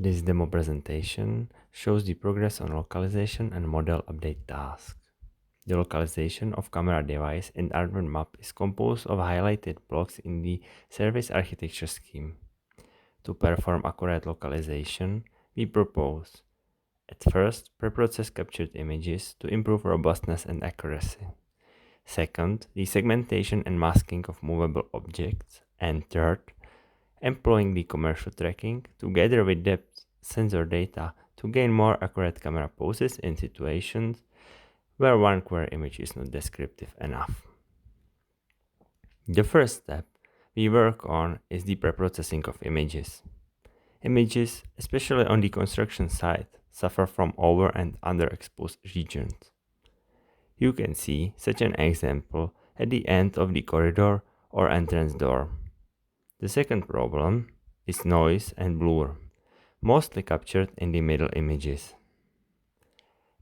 This demo presentation shows the progress on localization and model update tasks. The localization of camera device in hardware map is composed of highlighted blocks in the service architecture scheme. To perform accurate localization, we propose at first, preprocess captured images to improve robustness and accuracy. Second, the segmentation and masking of movable objects. And third, employing the commercial tracking together with depth sensor data to gain more accurate camera poses in situations where one query image is not descriptive enough. The first step we work on is the preprocessing of images. Images, especially on the construction site, suffer from over and underexposed regions. You can see such an example at the end of the corridor or entrance door. The second problem is noise and blur, mostly captured in the middle images.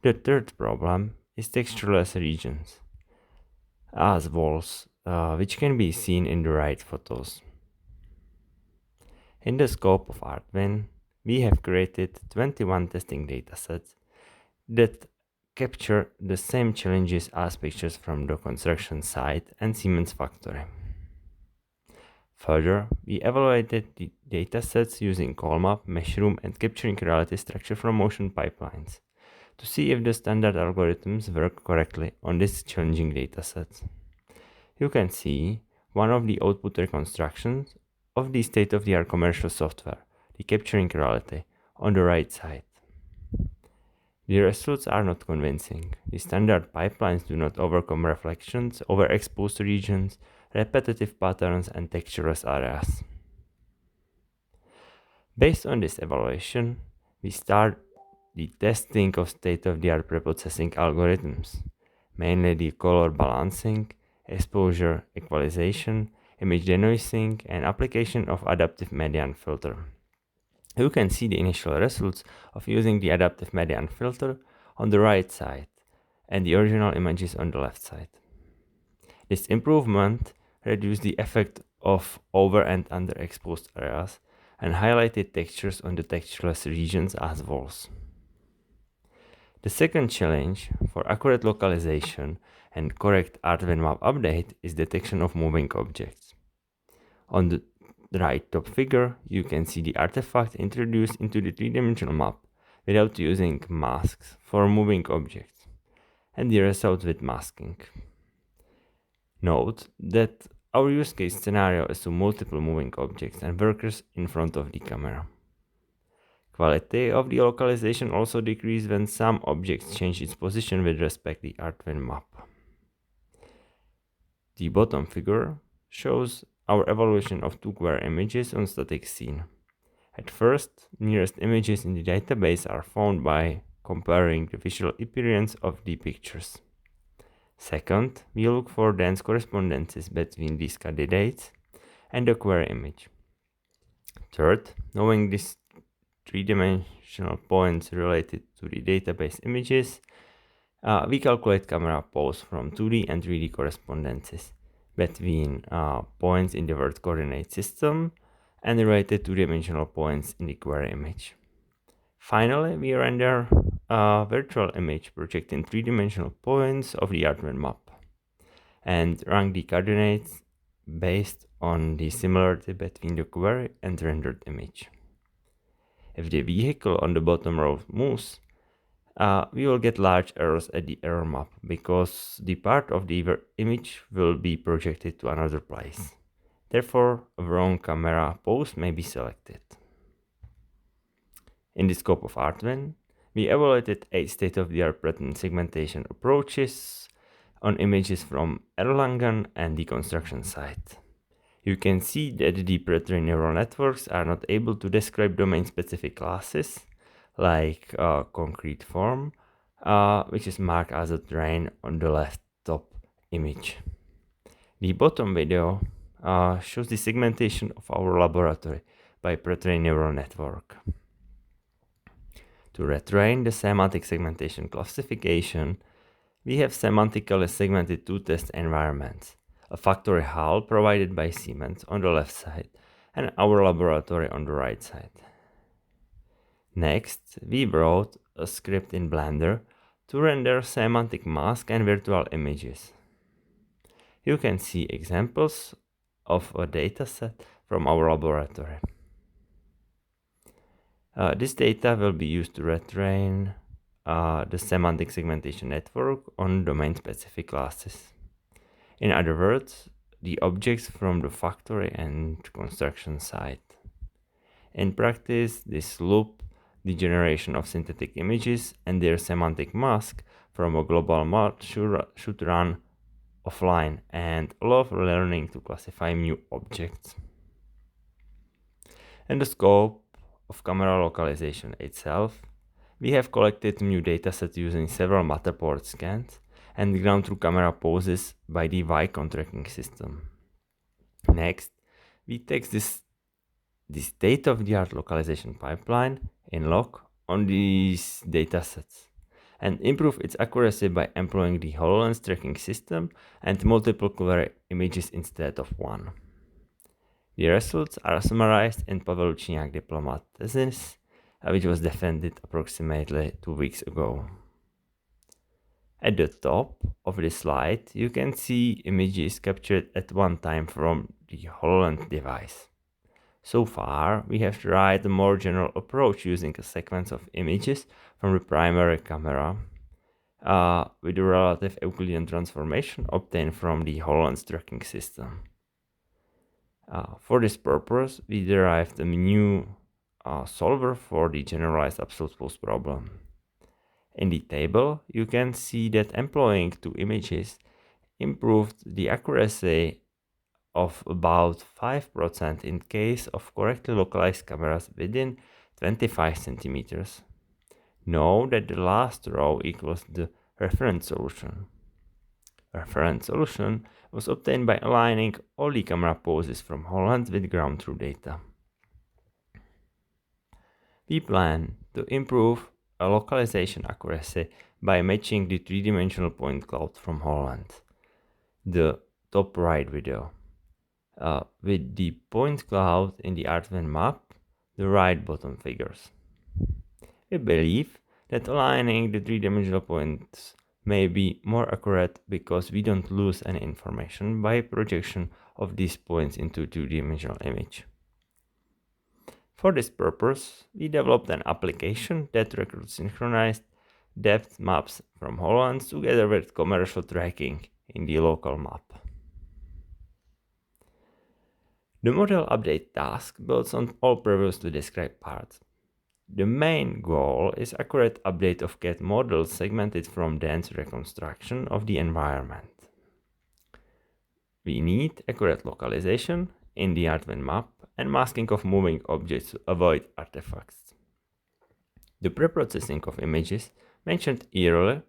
The third problem is textureless regions, as walls, which can be seen in the right photos. In the scope of Artwin, we have created 21 testing datasets that capture the same challenges as pictures from the construction site and Siemens factory. Further, we evaluated the datasets using call-map, meshroom, and capturing reality structure from motion pipelines to see if the standard algorithms work correctly on these challenging datasets. You can see one of the output reconstructions of the state-of-the-art commercial software, the capturing reality, on the right side. The results are not convincing. The standard pipelines do not overcome reflections, overexposed regions, repetitive patterns, and textureless areas. Based on this evaluation, we start the testing of state-of-the-art preprocessing algorithms, mainly the color balancing, exposure equalization, image denoising, and application of adaptive median filter. You can see the initial results of using the adaptive median filter on the right side and the original images on the left side. This improvement reduced the effect of over and underexposed areas and highlighted textures on the textureless regions as walls. The second challenge for accurate localization and correct Artwin map update is detection of moving objects. On the right top figure, you can see the artifact introduced into the three-dimensional map without using masks for moving objects, and the result with masking. Note that our use case scenario assumes multiple moving objects and workers in front of the camera. Quality of the localization also decreases when some objects change its position with respect to the Artwin map. The bottom figure shows our evaluation of two query images on static scene. At first, nearest images in the database are found by comparing the visual appearance of the pictures. Second, we look for dense correspondences between these candidates and the query image. Third, knowing these three-dimensional points related to the database images, we calculate camera pose from 2D and 3D correspondences between points in the world coordinate system and related two-dimensional points in the query image. Finally, we render a virtual image projecting three-dimensional points of the Artwin map and rank the coordinates based on the similarity between the query and rendered image. If the vehicle on the bottom row moves, we will get large errors at the error map because the part of the image will be projected to another place. Therefore, a wrong camera pose may be selected. In the scope of Artwin, we evaluated 8 state-of-the-art pattern segmentation approaches on images from Erlangen and the construction site. You can see that the pre-trained neural networks are not able to describe domain-specific classes, like concrete form, which is marked as a terrain on the left top image. The bottom video shows the segmentation of our laboratory by pre-trained neural network. To retrain the semantic segmentation classification, we have semantically segmented two test environments, a factory hall provided by Siemens on the left side and our laboratory on the right side. Next, we wrote a script in Blender to render semantic mask and virtual images. You can see examples of a dataset from our laboratory. This data will be used to retrain the semantic segmentation network on domain-specific classes. In other words, the objects from the factory and construction site. In practice, this loop, the generation of synthetic images and their semantic mask from a global map should run offline and allow for learning to classify new objects. In the scope of camera localization itself, we have collected new datasets using several Matterport scans and ground truth camera poses by the Vicon tracking system. Next, we take this state-of-the-art localization pipeline in lock on these datasets and improve its accuracy by employing the HoloLens tracking system and multiple query images instead of one. The results are summarized in Paveluchniak diplomat thesis, which was defended approximately 2 weeks ago. At the top of the slide, you can see images captured at one time from the HoloLens device. So far, we have tried a more general approach using a sequence of images from the primary camera with the relative Euclidean transformation obtained from the HoloLens tracking system. For this purpose, we derived a new solver for the generalized absolute pose problem. In the table, you can see that employing two images improved the accuracy of about 5% in case of correctly localized cameras within 25 centimeters. Know that the last row equals the reference solution. Reference solution was obtained by aligning all the camera poses from HoloLens with ground truth data. We plan to improve a localization accuracy by matching the three-dimensional point cloud from HoloLens, the top right video, with the point cloud in the Artven map, the right bottom figures. We believe that aligning the three-dimensional points may be more accurate because we don't lose any information by projection of these points into a two-dimensional image. For this purpose, we developed an application that recruits synchronized depth maps from HoloLens together with commercial tracking in the local map. The model update task builds on all previously described parts. The main goal is accurate update of CAD models segmented from dense reconstruction of the environment. We need accurate localization in the Artven map and masking of moving objects to avoid artifacts. The preprocessing of images mentioned earlier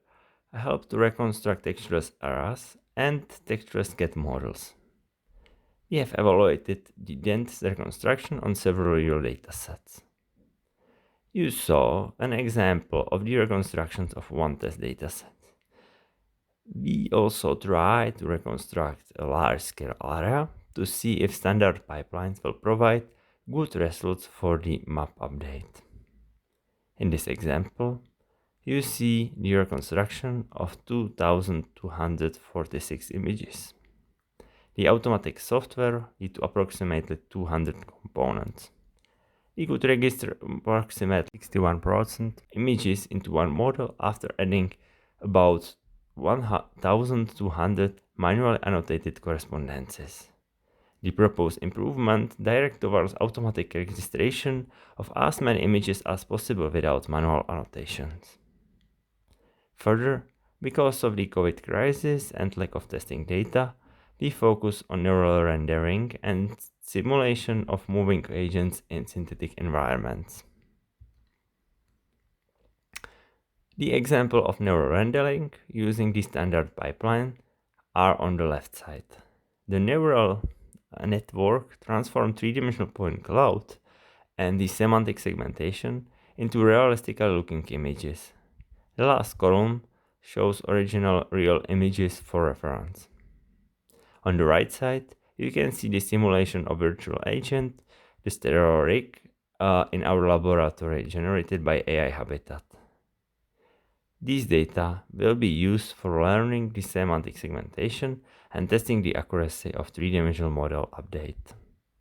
help to reconstruct textureless areas and textureless CAD models. We have evaluated the dense reconstruction on several real datasets. You saw an example of the reconstructions of one test dataset. We also tried to reconstruct a large-scale area to see if standard pipelines will provide good results for the map update. In this example, you see the reconstruction of 2,246 images. The automatic software leads to approximately 200 components. We could register approximately 61% images into one model after adding about 1,200 manually annotated correspondences. The proposed improvement directs towards automatic registration of as many images as possible without manual annotations. Further, because of the COVID crisis and lack of testing data, we focus on neural rendering and simulation of moving agents in synthetic environments. The example of neural rendering using the standard pipeline are on the left side. The neural network transformed three-dimensional point cloud and the semantic segmentation into realistically looking images. The last column shows original real images for reference. On the right side, you can see the simulation of virtual agent, the stereo rig, in our laboratory generated by AI Habitat. These data will be used for learning the semantic segmentation and testing the accuracy of three-dimensional model update.